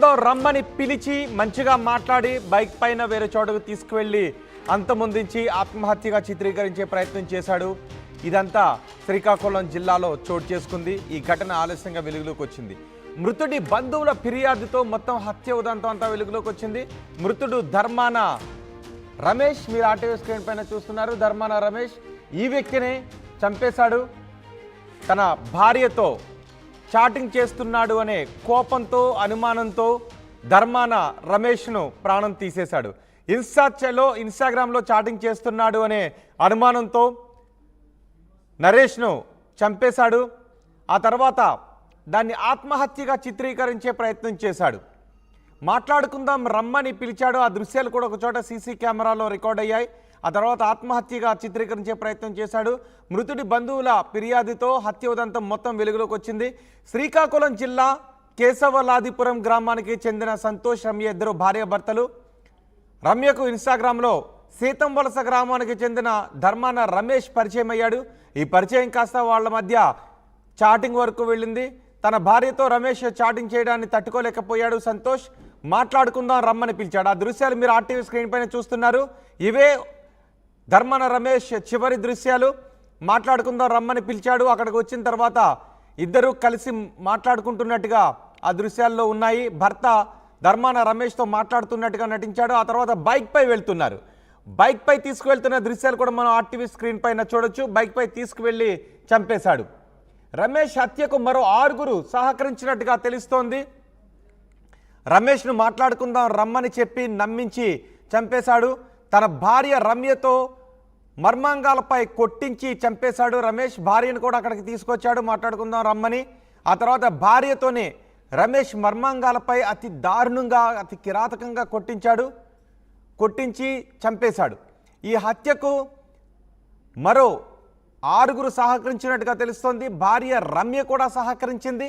రమ్మని పిలిచి మంచిగా మాట్లాడి బైక్ పైన వేరే చోటుకు తీసుకువెళ్ళి అంతమొందించి ఆత్మహత్యగా చిత్రీకరించే ప్రయత్నం చేశాడు. ఇదంతా శ్రీకాకుళం జిల్లాలో చోటు చేసుకుంది. ఈ ఘటన ఆలస్యంగా వెలుగులోకి వచ్చింది. మృతుడి బంధువుల ఫిర్యాదుతో మొత్తం హత్య ఉదంతం అంతా వెలుగులోకి వచ్చింది. మృతుడు ధర్మాన రమేష్, మీరు ఆర్టీవీ స్క్రీన్ పైన చూస్తున్నారు. ధర్మాన రమేష్ ఈ వ్యక్తిని చంపేశాడు. తన భార్యతో చాటింగ్ చేస్తున్నాడు అనే కోపంతో, అనుమానంతో ధర్మాన రమేష్ను ప్రాణం తీసేశాడు. ఇన్స్టాగ్రామ్లో చాటింగ్ చేస్తున్నాడు అనే అనుమానంతో నరేష్ను చంపేశాడు. ఆ తర్వాత దాన్ని ఆత్మహత్యగా చిత్రీకరించే ప్రయత్నం చేశాడు. మాట్లాడుకుందాం రమ్మని పిలిచాడు. ఆ దృశ్యాలు కూడా ఒకచోట సీసీ కెమెరాలో రికార్డ్ అయ్యాయి. ఆ తర్వాత ఆత్మహత్యగా చిత్రీకరించే ప్రయత్నం చేశాడు. మృతుడి బంధువుల ఫిర్యాదుతో హత్య ఉదంతం మొత్తం వెలుగులోకి వచ్చింది. శ్రీకాకుళం జిల్లా కేశవలాదిపురం గ్రామానికి చెందిన సంతోష్, రమ్య ఇద్దరు భార్యాభర్తలు. రమ్యకు ఇన్స్టాగ్రామ్లో సీతం వలస గ్రామానికి చెందిన ధర్మాన రమేష్ పరిచయం అయ్యాడు. ఈ పరిచయం కాస్త వాళ్ళ మధ్య చాటింగ్ వరకు వెళ్ళింది. తన భార్యతో రమేష్ చాటింగ్ చేయడాన్ని తట్టుకోలేకపోయాడు సంతోష్. మాట్లాడుకుందాం రమ్మని పిలిచాడు. ఆ దృశ్యాలు మీరు ఆర్టీవీ స్క్రీన్ పైన చూస్తున్నారు. ఇవే ధర్మాన రమేష్ చివరి దృశ్యాలు. మాట్లాడుకుందాం రమ్మని పిలిచాడు. అక్కడికి వచ్చిన తర్వాత ఇద్దరు కలిసి మాట్లాడుకుంటున్నట్టుగా ఆ దృశ్యాల్లో ఉన్నాయి. భర్త ధర్మాన రమేష్తో మాట్లాడుతున్నట్టుగా నటించాడు. ఆ తర్వాత బైక్పై వెళ్తున్నారు. బైక్పై తీసుకువెళ్తున్న దృశ్యాలు కూడా మనం ఆర్టీవీ స్క్రీన్ పైన చూడొచ్చు. బైక్పై తీసుకువెళ్ళి చంపేశాడు. రమేష్ హత్యకు మరో 6 సహకరించినట్టుగా తెలుస్తోంది. రమేష్ను మాట్లాడుకుందాం రమ్మని చెప్పి నమ్మించి చంపేశాడు. తన భార్య రమ్యతో మర్మాంగాలపై కొట్టించి చంపేశాడు. రమేష్ భార్యను కూడా అక్కడికి తీసుకొచ్చాడు మాట్లాడుకుందాం రమ్మని. ఆ తర్వాత భార్యతోనే రమేష్ మర్మాంగాలపై అతి దారుణంగా, అతి కిరాతకంగా కొట్టించి చంపేశాడు. ఈ హత్యకు మరో 6 సహకరించినట్టుగా తెలుస్తోంది. భార్య రమ్య కూడా సహకరించింది.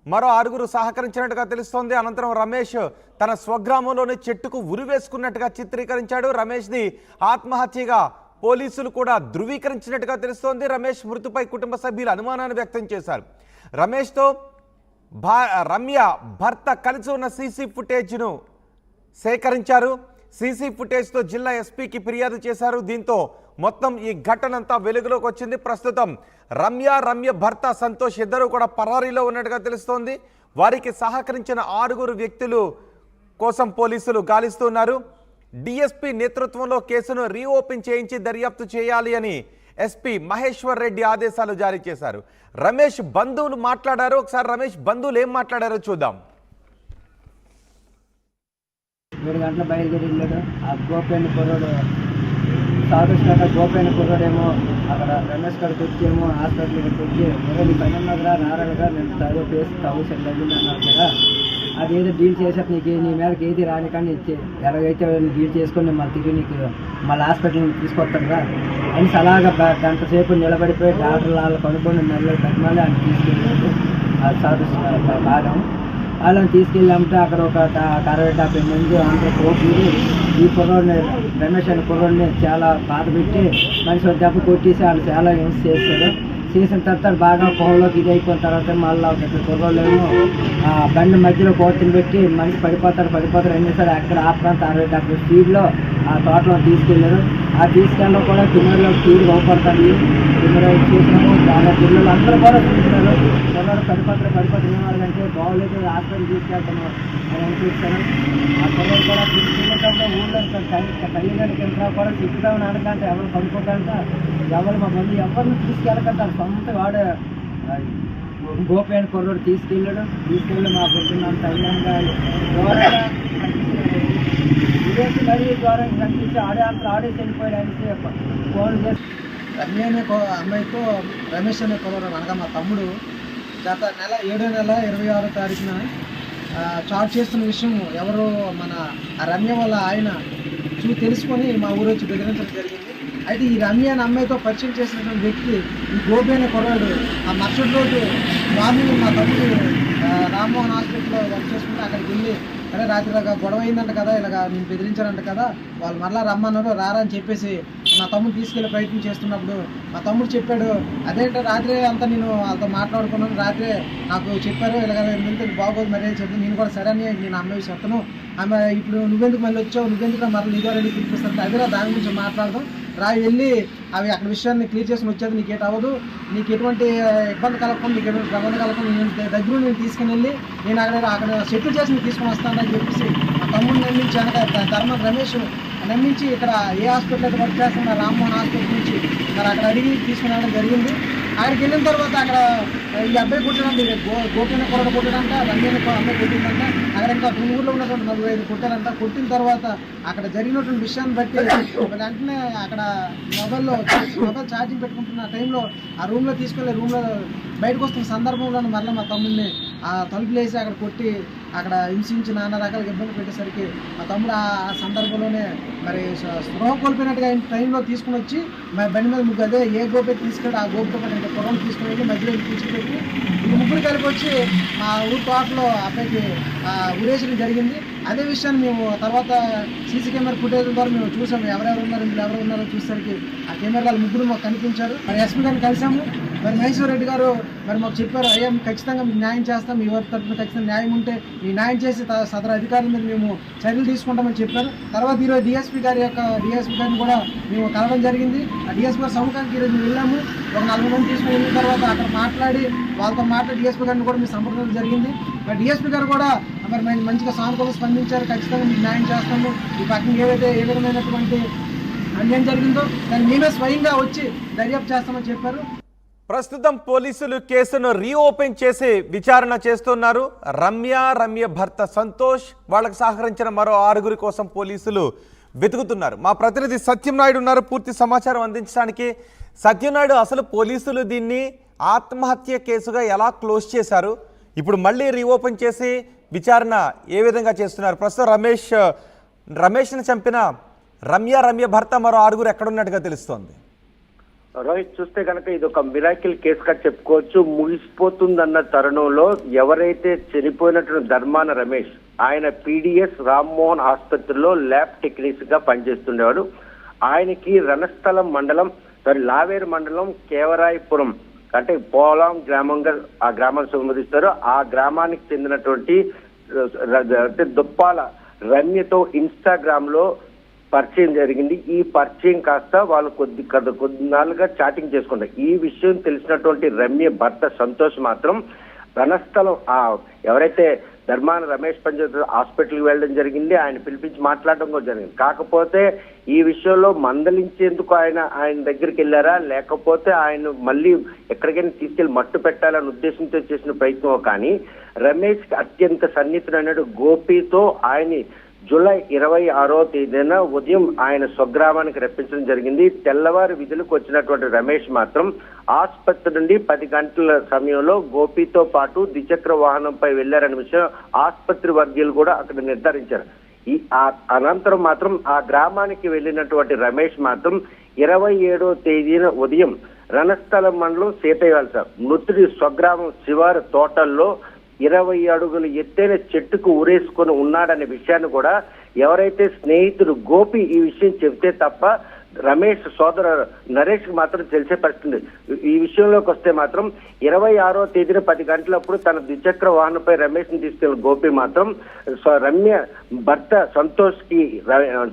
మరో 6 సహకరించినట్టుగా తెలుస్తోంది. అనంతరం రమేష్ తన స్వగ్రామంలోని చెట్టుకు ఉరివేసుకున్నట్టుగా చిత్రీకరించాడు. రమేష్ది ఆత్మహత్యగా పోలీసులు కూడా ధృవీకరించినట్టుగా తెలుస్తోంది. రమేష్ మృతిపై కుటుంబ సభ్యులు అనుమానాన్ని వ్యక్తం చేశారు. రమేష్తో రమ్య భర్త కలిసి ఉన్న సీసీ ఫుటేజ్ను సేకరించారు. సీసీ ఫుటేజ్తో జిల్లా ఎస్పీకి ఫిర్యాదు చేశారు. దీంతో మొత్తం ఈ ఘటనంతా వెలుగులోకి వచ్చింది. ప్రస్తుతం రమ్య భర్త సంతోష్ ఇద్దరు కూడా పరారీలో ఉన్నట్టుగా తెలుస్తోంది. వారికి సహకరించిన 6 వ్యక్తులు కోసం పోలీసులు గాలిస్తున్నారు. డిఎస్పీ నేతృత్వంలో కేసును రీఓపెన్ చేయించి దర్యాప్తు చేయాలి అని ఎస్పీ మహేశ్వర్ రెడ్డి ఆదేశాలు జారీ చేశారు. రమేష్ బంధువులు మాట్లాడారు. ఒకసారి రమేష్ బంధువులు ఏం మాట్లాడారో చూద్దాం. 3 గంటల బయలుదేరి వెళ్ళాడు. ఆ గోపేని కుర్రాడు సాధుష్కట గోపేని కుర్రాడేమో అక్కడ రమేష్ గారికి వచ్చేమో హాస్పిటల్కి వచ్చి నీ పని ఉన్నదిరా నారాయణగా నేను చదువు పేసి సెటిల్ అయ్యింది అన్నారు కదా. అదేదో డీల్ చేసాక నీకు నీ మీదకి ఏది రాని కానీ ఎలాగైతే డీల్ చేసుకొని మళ్ళీ తిరిగి నీకు మళ్ళీ హాస్పిటల్కి తీసుకొస్తాడురా అని అలాగా గంట సేపు నిలబడిపోయి డాక్టర్లు వాళ్ళు కనుక్కొని నెలలో పెద్దమల్లి ఆయన తీసుకెళ్ళాడు. అది సాధుష్క భాగం వాళ్ళని తీసుకెళ్ళామంటే అక్కడ ఒక 60-70 మంది అందరూ కోపీలు ఈ కుర్రోడిని రమేష్ అనే కుర్రోడిని చాలా బాధ పెట్టి మనిషి దెబ్బ కొట్టేసి వాళ్ళు చాలా హింస చేస్తారు. చేసిన తర్వాత బాగా పొలంలోకి ఇది అయిపోయిన తర్వాత మళ్ళీ ఒక కుర్రోళ్ళేమో బండి మధ్యలో కోతిని పెట్టి మనిషి పడిపోతారు ఏం చేస్తారు అక్కడ ఆ ప్రాంతం 60-70 స్పీడ్లో ఆ తోటలో తీసుకెళ్ళారు. ఆ తీసుకెళ్ళడం కూడా కిన్నెరలో స్పీడ్ కనపడతాయి. కిన్నెర చూసినాము చాలా పిల్లలు అందరూ కూడా చూస్తున్నారు. కుర్రోడు పడిపోతారు ఏమన్నారంటే బాగోలేదు హాస్పిటల్ తీసుకెళ్తాము అని అనిపిస్తాను. ఆ కుర్రోడు కూడా తీసుకెళ్ళేటప్పుడు ఊళ్ళో తల్లిదండ్రులకి ఎంత కూడా చెప్తామని అనకంటే ఎవరు పడుకోకంట ఎవరు మా బంధు ఎవరిని తీసుకెళ్ళకంటారు. సొంత వాడు గోపేని కుర్రోడు తీసుకెళ్ళి మా పొద్దున్నంత అయ్యంగా ఇదేసి మరీ ఘోరంగా కనిపించి ఆడే చనిపోయాడు అనేసి ఫోన్ చేసి రమ్య అనే అమ్మాయితో రమేష్ అనే కుర్రోడు అనగా మా తమ్ముడు గత నెల 7వ నెల 26వ తారీఖున చాట్ చేస్తున్న విషయం ఎవరో మన రమ్య వల్ల ఆయన తెలుసుకొని మా ఊరు వచ్చి బెదిరించడం జరిగింది. అయితే ఈ రమ్య అనే అమ్మాయితో పరిచయం చేసినటువంటి వ్యక్తి ఈ గోపి అనే కుర్రాడు ఆ మరుసటి రోజు మార్నింగ్ మా తమ్ముడు రామ్మోహన్ హాస్పిటల్లో వర్క్ చేసుకుంటే అక్కడికి వెళ్ళి అరే రాత్రి దాకా గొడవ అయిందంట కదా, ఇలాగ నేను బెదిరించారంట కదా, వాళ్ళు మరలా రమ్మన్నారు రారా అని చెప్పేసి నా తమ్ముడు తీసుకెళ్లే ప్రయత్నం చేస్తున్నప్పుడు మా తమ్ముడు చెప్పాడు, అదేంటో రాత్రి అంతా నేను వాళ్ళతో మాట్లాడుకున్నాను, రాత్రి నాకు చెప్పారు ఇలాగ వెళ్తే బాగోదు మరి చెప్తాను. నేను కూడా సరే అని నేను అమ్మాయి చెప్తాను. ఆమె ఇప్పుడు నువ్వెందుకు మళ్ళీ వచ్చావు, నువ్వెందుకు మళ్ళీ నీగారెడ్డి పిలిపిస్తాను, అదేలా దాని గురించి మాట్లాడదాం వెళ్ళి అవి అక్కడ విషయాన్ని క్లియర్ చేసుకుని వచ్చేది, నీకేట అవ్వదు, నీకు ఎటువంటి ఇబ్బంది కలగకుండా, నీకు ఎటువంటి ప్రబంధం కలగకుండా నేను దగ్గర నేను తీసుకుని వెళ్ళి నేను అక్కడ సెటిల్ చేసి నేను తీసుకుని వస్తానని చెప్పేసి మా తమ్ముడు నమ్మించి వెనక ధర్మ రమేష్ నమ్మించి ఇక్కడ ఏ హాస్పిటల్ అయితే వర్క్ చేస్తున్నా రామ్మోహన్ హాస్పిటల్ నుంచి మరి అక్కడ అడిగి తీసుకుని రావడం జరిగింది. అక్కడికి వెళ్ళిన తర్వాత అక్కడ ఈ అబ్బాయి కొట్టాడంట, గోపిని కొరడ కొట్టాడంట, రమ్యని అమ్మాయి కొట్టిందంట, అక్కడ ఇంకా ఊళ్ళో ఉన్నటువంటి 45 కొట్టారంట. కొట్టిన తర్వాత అక్కడ జరిగినటువంటి విషయాన్ని బట్టి వెంటనే అక్కడ మొబైల్ ఛార్జింగ్ పెట్టుకుంటున్న టైంలో ఆ రూమ్లో తీసుకెళ్ళి రూమ్లో బయటకు వస్తున్న సందర్భంలో మరలా మా తమ్ముడిని ఆ తలుపులు వేసి అక్కడ కొట్టి అక్కడ హింసించి నానా రకాలుగా ఇబ్బంది పెట్టేసరికి మా తమ్ముడు ఆ సందర్భంలోనే మరి స్పృహ కోల్పోయినట్టుగా టైంలో తీసుకుని వచ్చి బండి మీద ముగ్గురు అదే ఏ గోపెట్టి తీసుకెళ్ళి ఆ గోపుతో పాటు పొలం తీసుకుని వెళ్ళి మధ్యలో తీసుకుపెట్టి ఈ ముగ్గురు కలిపి వచ్చి మా ఊరు తోటలో అబ్బాయికి ఉరేసడం జరిగింది. అదే విషయాన్ని మేము తర్వాత సీసీ కెమెరా ఫుటేజ్ ద్వారా మేము చూసాము, ఎవరెవరు ఉన్నారో చూసేసరికి ఆ కెమెరాలు ముగ్గురు మాకు కనిపించారు. మరి ఎస్పీ గారిని కలిసాము. మరి మహేశ్వర్ రెడ్డి గారు మరి మాకు చెప్పారు, అయ్యా ఖచ్చితంగా మీకు న్యాయం చేస్తాం, మీ వారి తరఫున ఖచ్చితంగా న్యాయం ఉంటే ఈ న్యాయం చేసి సదరు అధికారుల మీద మేము చర్యలు తీసుకుంటామని చెప్పారు. తర్వాత ఈరోజు డిఎస్పీ గారిని కూడా మేము కలవడం జరిగింది. ఆ డిఎస్పీ గారి సముఖానికి ఈరోజు మేము వెళ్ళాము. ఒక 4 మంది తీసుకుని వెళ్ళిన తర్వాత అక్కడ వాళ్ళతో మాట్లాడి డిఎస్పీ గారిని కూడా మేము సంప్రదించడం జరిగింది. మరి డిఎస్పీ గారు కూడా మరి మంచిగా సానుకూలంగా స్పందించారు, ఖచ్చితంగా మీకు న్యాయం చేస్తాము, ఈ పక్కన ఏ విధమైనటువంటి అన్యాయం జరిగిందో దాన్ని మేమే స్వయంగా వచ్చి దర్యాప్తు చేస్తామని చెప్పారు. ప్రస్తుతం పోలీసులు కేసును రీఓపెన్ చేసి విచారణ చేస్తున్నారు. రమ్య భర్త సంతోష్, వాళ్ళకు సహకరించిన మరో 6 కోసం పోలీసులు వెతుకుతున్నారు. మా ప్రతినిధి సత్యంనాయుడు ఉన్నారు పూర్తి సమాచారం అందించడానికి. సత్యంనాయుడు, అసలు పోలీసులు దీన్ని ఆత్మహత్య కేసుగా ఎలా క్లోజ్ చేశారు, ఇప్పుడు మళ్ళీ రీఓపెన్ చేసి విచారణ ఏ విధంగా చేస్తున్నారు? ప్రస్తుతం రమేష్ని చంపిన రమ్య భర్త మరో 6 ఎక్కడున్నట్టుగా తెలుస్తోంది. రోహిత్, చూస్తే కనుక ఇది ఒక మిరాకిల్ కేసుగా చెప్పుకోవచ్చు. ముగిసిపోతుందన్న తరుణంలో ఎవరైతే చనిపోయినటువంటి ధర్మాన రమేష్, ఆయన పీడిఎస్ రామ్మోహన్ ఆసుపత్రిలో ల్యాబ్ టెక్నీషియన్ గా పనిచేస్తుండేవాడు. ఆయనకి రణస్థలం మండలం లావేరు మండలం కేవరాయపురం అంటే పోలాం గ్రామంగా ఆ గ్రామాన్ని సంబోధిస్తారు. ఆ గ్రామానికి చెందినటువంటి దుప్పాల రమ్యతో ఇన్స్టాగ్రామ్ లో పరిచయం జరిగింది. ఈ పరిచయం కాస్త వాళ్ళు కొద్ది నాలుగా చాటింగ్ చేసుకుంటారు. ఈ విషయం తెలిసినటువంటి రమ్య భర్త సంతోష్ మాత్రం రణస్థలం ఎవరైతే ధర్మాన రమేష్ పనిచేస్తున్న హాస్పిటల్కి వెళ్ళడం జరిగింది. ఆయన పిలిపించి మాట్లాడడం కూడా జరిగింది. కాకపోతే ఈ విషయంలో మందలించేందుకు ఆయన దగ్గరికి వెళ్ళారా, లేకపోతే ఆయన మళ్ళీ ఎక్కడికైనా తీసుకెళ్లి మట్టు పెట్టాలనే ఉద్దేశంతో చేసిన ప్రయత్నం. కానీ రమేష్ అత్యంత సన్నిహితుడైన గోపితో ఆయన జూలై 26వ తేదీన ఉదయం ఆయన స్వగ్రామానికి రప్పించడం జరిగింది. తెల్లవారు విధులకు వచ్చినటువంటి రమేష్ మాత్రం ఆసుపత్రి నుండి 10 గంటల సమయంలో గోపితో పాటు ద్విచక్ర వాహనంపై వెళ్లారనే విషయం ఆసుపత్రి వర్గీయులు కూడా అక్కడ నిర్ధారించారు. అనంతరం మాత్రం ఆ గ్రామానికి వెళ్ళినటువంటి రమేష్ మాత్రం 27వ తేదీన ఉదయం రణస్థలం మండలం సీతయ్యవలస మృతుడి స్వగ్రామం శివారు తోటల్లో 20 అడుగులు ఎత్తైన చెట్టుకు ఊరేసుకొని ఉన్నాడనే విషయాన్ని కూడా ఎవరైతే స్నేహితుడు గోపి ఈ విషయం చెబితే తప్ప రమేష్ సోదరు నరేష్ మాత్రం తెలిసే పరిస్థితి. ఈ విషయంలోకి వస్తే మాత్రం 26వ తేదీన 10 గంటలప్పుడు తన ద్విచక్ర వాహనంపై రమేష్ ని తీసుకెళ్లిన గోపి మాత్రం రమ్య భర్త సంతోష్ కి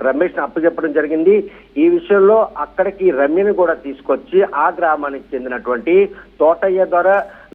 రమేష్ ని అప్పచెప్పడం జరిగింది. ఈ విషయంలో అక్కడికి రమ్యని కూడా తీసుకొచ్చి ఆ గ్రామానికి చెందినటువంటి తోటయ్య ద్వారా